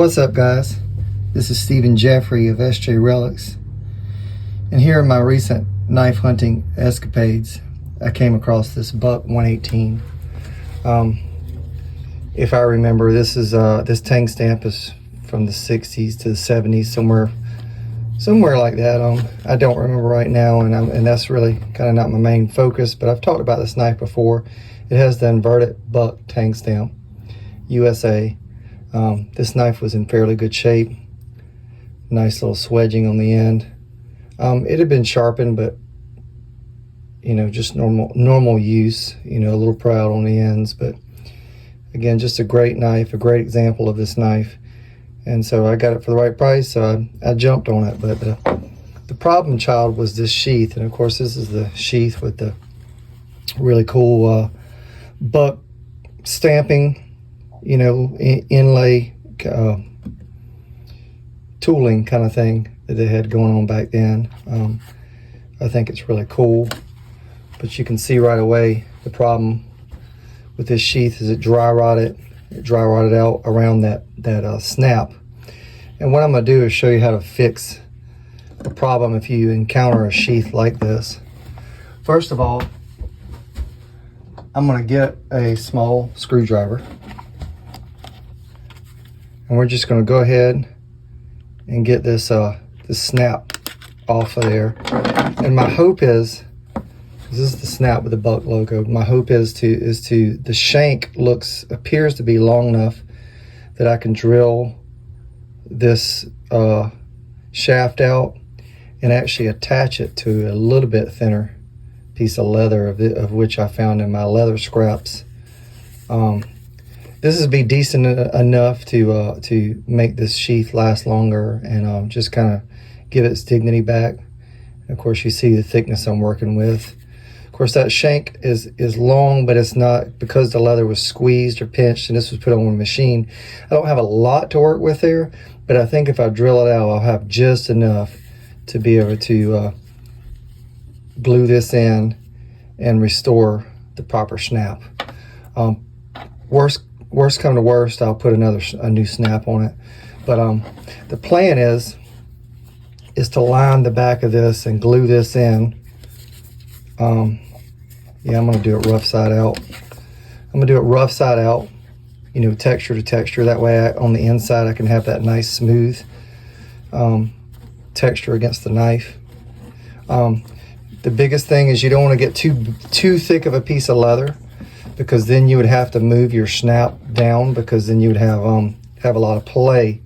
What's up, guys? This is Stephen Jeffrey of SJ Relics, and here in my recent knife hunting escapades I came across this buck 118. If I remember, this tang stamp is from the 60s to the 70s, somewhere like that. I don't remember right now, and that's really kind of not my main focus, but I've talked about this knife before. It has the inverted buck tang stamp, USA. This knife was in fairly good shape. Nice little swedging on the end. It had been sharpened, but just normal use. A little proud on the ends, but again, just a great knife, a great example of this knife. And so I got it for the right price, so I jumped on it. But the problem child was this sheath, and of course this is the sheath with the really cool buck stamping, inlay tooling kind of thing that they had going on back then. I think it's really cool, but you can see right away the problem with this sheath is it dry rotted out around that snap. And what I'm going to do is show you how to fix the problem if you encounter a sheath like this. First of all, I'm going to get a small screwdriver, and we're just going to go ahead and get this snap off of there. And my hope is, this is the snap with the buck logo. My hope is the shank appears to be long enough that I can drill this shaft out and actually attach it to a little bit thinner piece of leather of which I found in my leather scraps. This would be decent enough to make this sheath last longer and just kind of give its dignity back. And of course, you see the thickness I'm working with. Of course, that shank is long, but it's not, because the leather was squeezed or pinched and this was put on a machine. I don't have a lot to work with there, but I think if I drill it out, I'll have just enough to be able to glue this in and restore the proper snap. Worst come to worst, I'll put a new snap on it. But the plan is to line the back of this and glue this in. Yeah, I'm gonna do it rough side out. Texture to texture. That way on the inside I can have that nice smooth texture against the knife. The biggest thing is you don't want to get too thick of a piece of leather, because then you would have to move your snap down, because then you would have a lot of play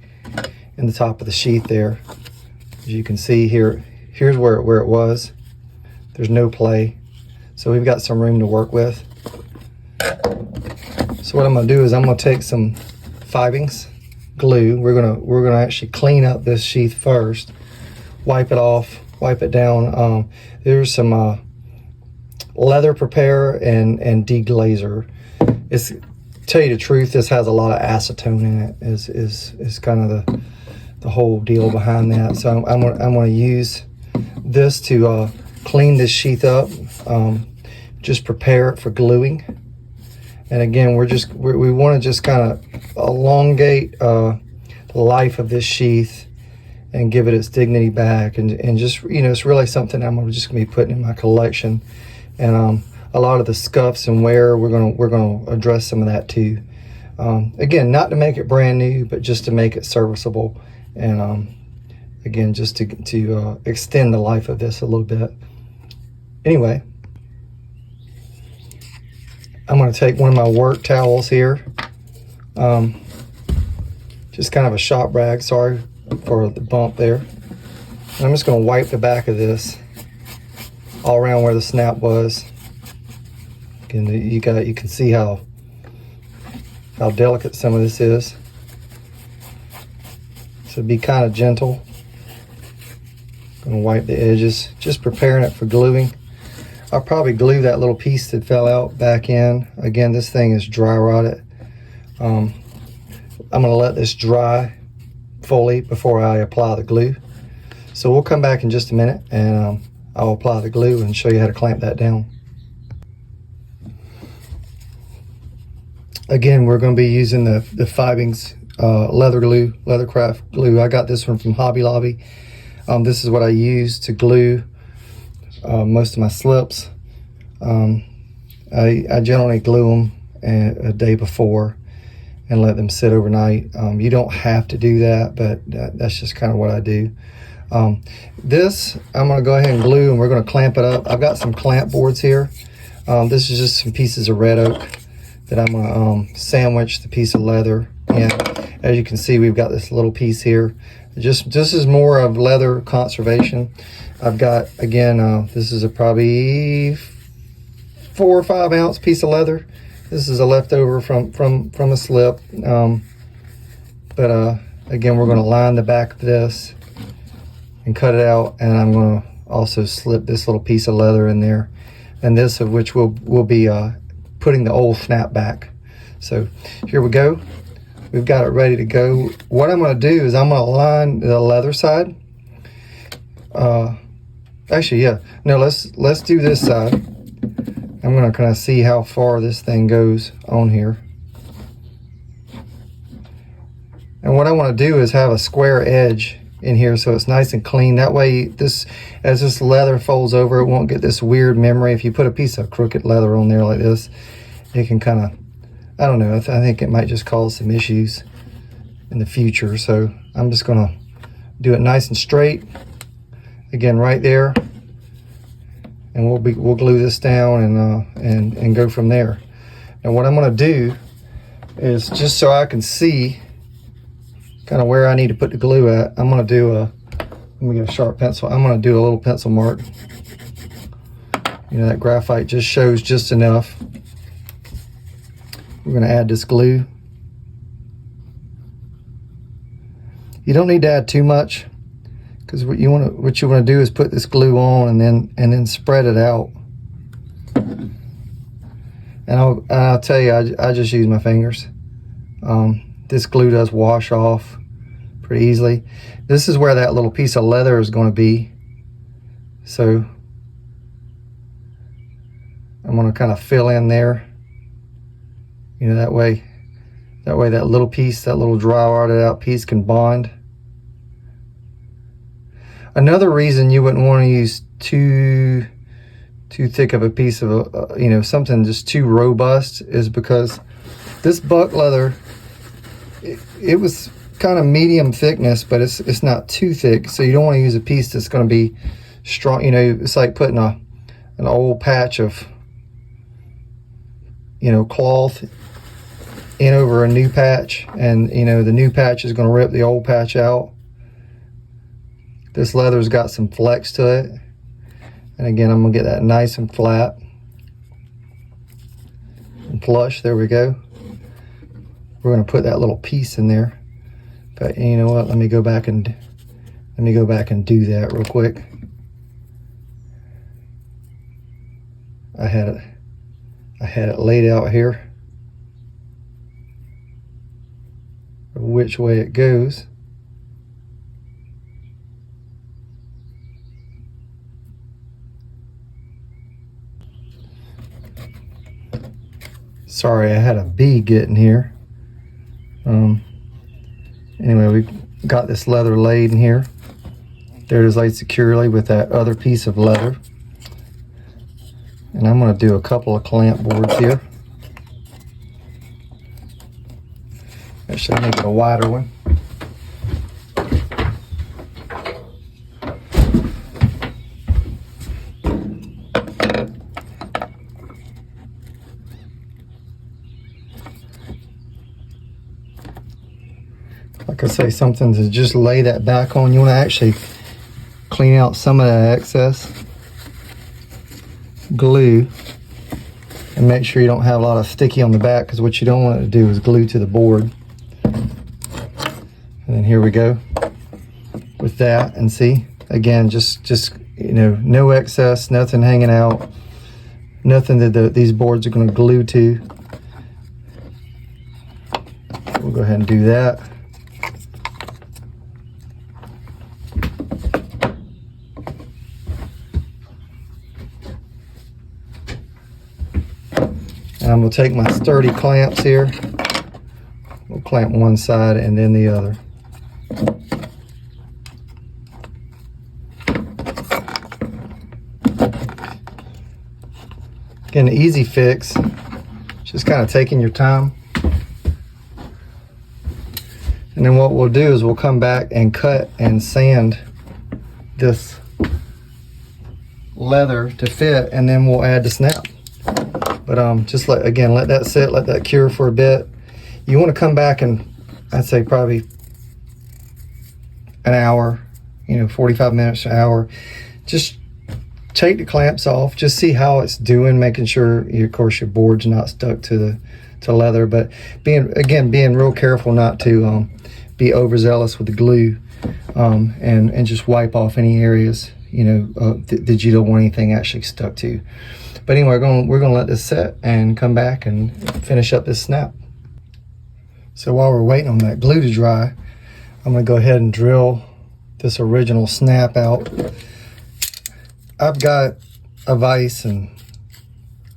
in the top of the sheath there. As you can see here, here's where it was. There's no play, so we've got some room to work with. So what I'm going to do is I'm going to take some fibings, glue. We're gonna actually clean up this sheath first, wipe it off, wipe it down. There's some leather prepare and deglazer. It's, tell you the truth, this has a lot of acetone in it. Is kind of the whole deal behind that. So I'm going to use this to clean this sheath up, just prepare it for gluing. And again, we want to just kind of elongate the life of this sheath and give it its dignity back, and just it's really something I'm just gonna be putting in my collection. And a lot of the scuffs and wear, we're gonna address some of that too. Again, not to make it brand new, but just to make it serviceable, and again, just to extend the life of this a little bit. Anyway, I'm going to take one of my work towels here, just kind of a shop rag, sorry for the bump there. And I'm just going to wipe the back of this all around where the snap was. Again, you can see how delicate some of this is. So be kind of gentle. Going to wipe the edges, just preparing it for gluing. I'll probably glue that little piece that fell out back in. Again, this thing is dry rotted. I'm going to let this dry fully before I apply the glue. So we'll come back in just a minute, and I'll apply the glue and show you how to clamp that down. Again, we're going to be using the fibings leather glue, Leathercraft glue. I got this one from Hobby Lobby. This is what I use to glue most of my slips. I generally glue them a day before and let them sit overnight. You don't have to do that, but that's just kind of what I do. This I'm going to go ahead and glue, and we're going to clamp it up. I've got some clamp boards here. This is just some pieces of red oak that I'm going to sandwich the piece of leather in. As you can see, we've got this little piece here. This is more of leather conservation. I've got, again, this is a probably 4 or 5 ounce piece of leather. This is a leftover from a slip. Again, we're going to line the back of this and cut it out, and I'm going to also slip this little piece of leather in there, and this of which we'll be putting the old snap back. So here we go. We've got it ready to go. What I'm going to do is I'm going to line the leather side. Actually, yeah. No, let's do this side. I'm going to kind of see how far this thing goes on here. And what I want to do is have a square edge in here so it's nice and clean. That way, as this leather folds over, it won't get this weird memory. If you put a piece of crooked leather on there like this, it can kind of, I don't know, I think it might just cause some issues in the future. So I'm just going to do it nice and straight. Again, right there. And we'll glue this down and go from there. And what I'm going to do is, just so I can see kind of where I need to put the glue at, I'm going to do let me get a sharp pencil. I'm going to do a little pencil mark. You know, that graphite just shows just enough. We're going to add this glue. You don't need to add too much, because what you want to do is put this glue on and then spread it out. And I'll tell you, I just use my fingers. This glue does wash off pretty easily. This is where that little piece of leather is going to be. So I'm going to kind of fill in there. You know, that way that little piece, that little dry rotted out piece can bond. Another reason you wouldn't want to use too thick of a piece of you know, something just too robust, is because this buck leather, it was kind of medium thickness, but it's not too thick, so you don't want to use a piece that's going to be strong. You know, it's like putting an old patch of, you know, cloth in over a new patch, and you know, the new patch is going to rip the old patch out. This leather's got some flex to it, and again, I'm going to get that nice and flat and flush. There we go. We're going to put that little piece in there, but you know what, let me go back and do that real quick. I had it laid out here which way it goes. Sorry, I had a bee getting here. Anyway, we got this leather laid in here. There it is, laid securely with that other piece of leather. And I'm going to do a couple of clamp boards here. Actually, make it a wider one. Like I say, something to just lay that back on. You want to actually clean out some of that excess glue and make sure you don't have a lot of sticky on the back, because what you don't want it to do is glue to the board. And then here we go with that, and see, again, just you know, no excess, nothing hanging out, nothing that these boards are going to glue to. We'll go ahead and do that. And I'm going to take my sturdy clamps here. We'll clamp one side and then the other. Again, the easy fix, just kind of taking your time. And then what we'll do is we'll come back and cut and sand this leather to fit, and then we'll add the snap. But just let that sit, let that cure for a bit. You want to come back and I'd say probably an hour, 45 minutes, an hour. Just take the clamps off, just see how it's doing, making sure, of course, your board's not stuck to leather. But being real careful not to be overzealous with the glue, and just wipe off any areas that you don't want anything actually stuck to. But anyway, we're gonna let this set and come back and finish up this snap. So while we're waiting on that glue to dry, I'm gonna go ahead and drill this original snap out. I've got a vise and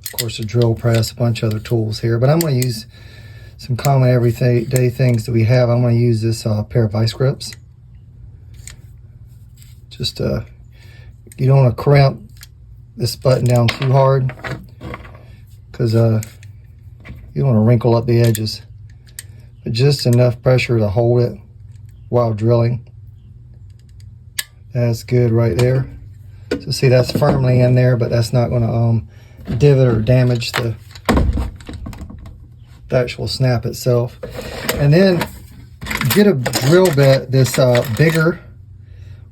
of course a drill press, a bunch of other tools here, but I'm gonna use some common everyday things that we have. I'm gonna use this pair of vise grips. Just you don't want to crimp this button down too hard, because you don't want to wrinkle up the edges, but just enough pressure to hold it while drilling. That's good right there. So see, that's firmly in there, but that's not going to divot or damage the actual snap itself. And then get a drill bit that's bigger,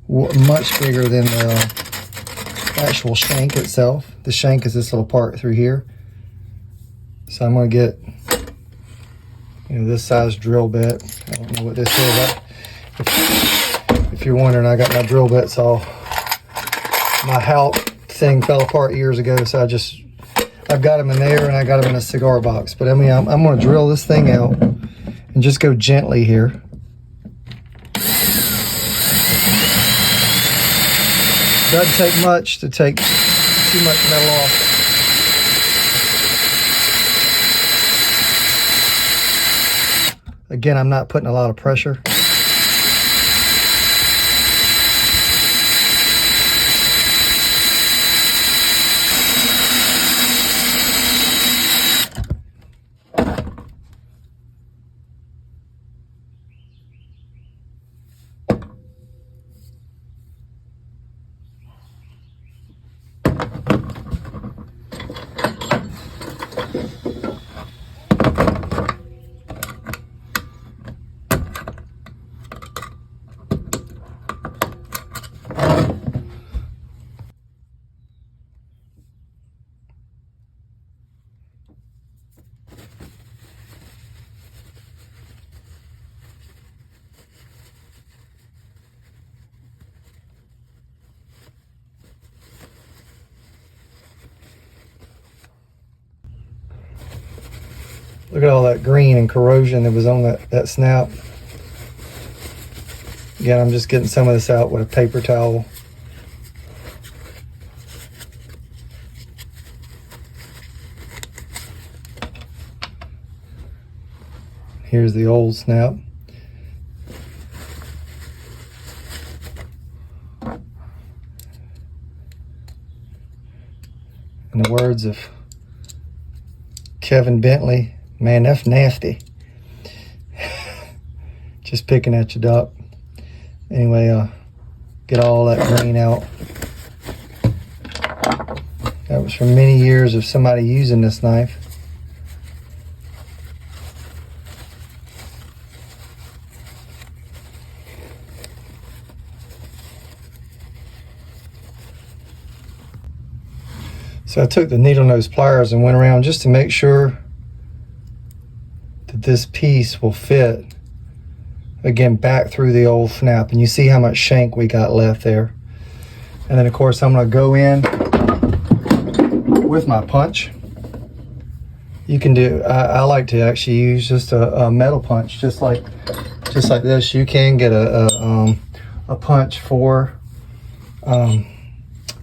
much bigger than the actual shank itself. The shank is this little part through here. So I'm going to get this size drill bit. I don't know what this is. If you're wondering, I got my drill bits all, my Hout thing fell apart years ago, so I've got them in there, and I got them in a cigar box. But I mean, I'm going to drill this thing out and just go gently here. Doesn't take much to take too much metal off. Again, I'm not putting a lot of pressure. Look at all that green and corrosion that was on that snap. Again, I'm just getting some of this out with a paper towel. Here's the old snap. In the words of Kevin Bentley, man, that's nasty. Just picking at your duck. Anyway, get all that grain out. That was from many years of somebody using this knife. So I took the needle nose pliers and went around just to make sure that this piece will fit, again, back through the old snap. And you see how much shank we got left there. And then of course I'm going to go in with my punch. You can do, I like to actually use just a metal punch, just like this. You can get a punch for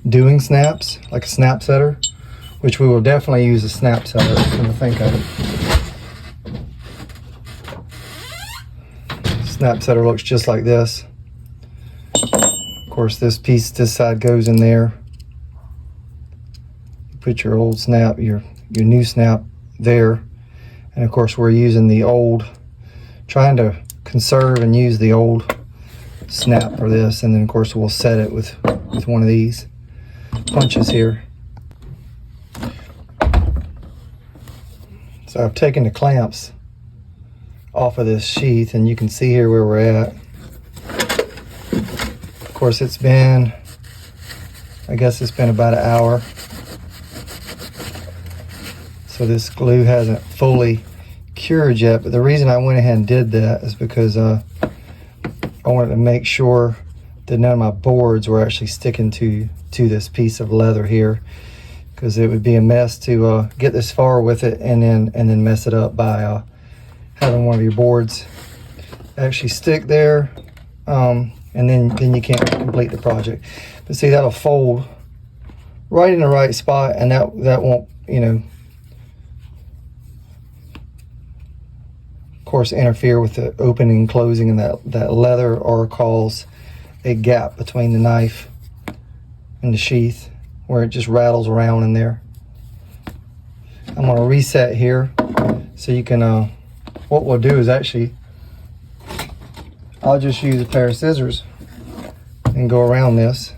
doing snaps, like a snap setter, which we will definitely use a snap setter when I think of it. snap setter looks just like this. Of course, this piece, this side goes in there. You put your old snap, your new snap there. And of course, we're using the old, trying to conserve and use the old snap for this. And then of course, we'll set it with one of these punches here. So I've taken the clamps off of this sheath, and you can see here where we're at. Of course, it's been, I guess it's been about an hour. So this glue hasn't fully cured yet, but the reason I went ahead and did that is because I wanted to make sure that none of my boards were actually sticking to this piece of leather here, because it would be a mess to get this far with it and then mess it up by having one of your boards actually stick there, and then you can't complete the project. But see, that'll fold right in the right spot, and that won't, you know, of course, interfere with the opening and closing and that leather, or cause a gap between the knife and the sheath where it just rattles around in there. I'm going to reset here so you can, what we'll do is actually, I'll just use a pair of scissors and go around this.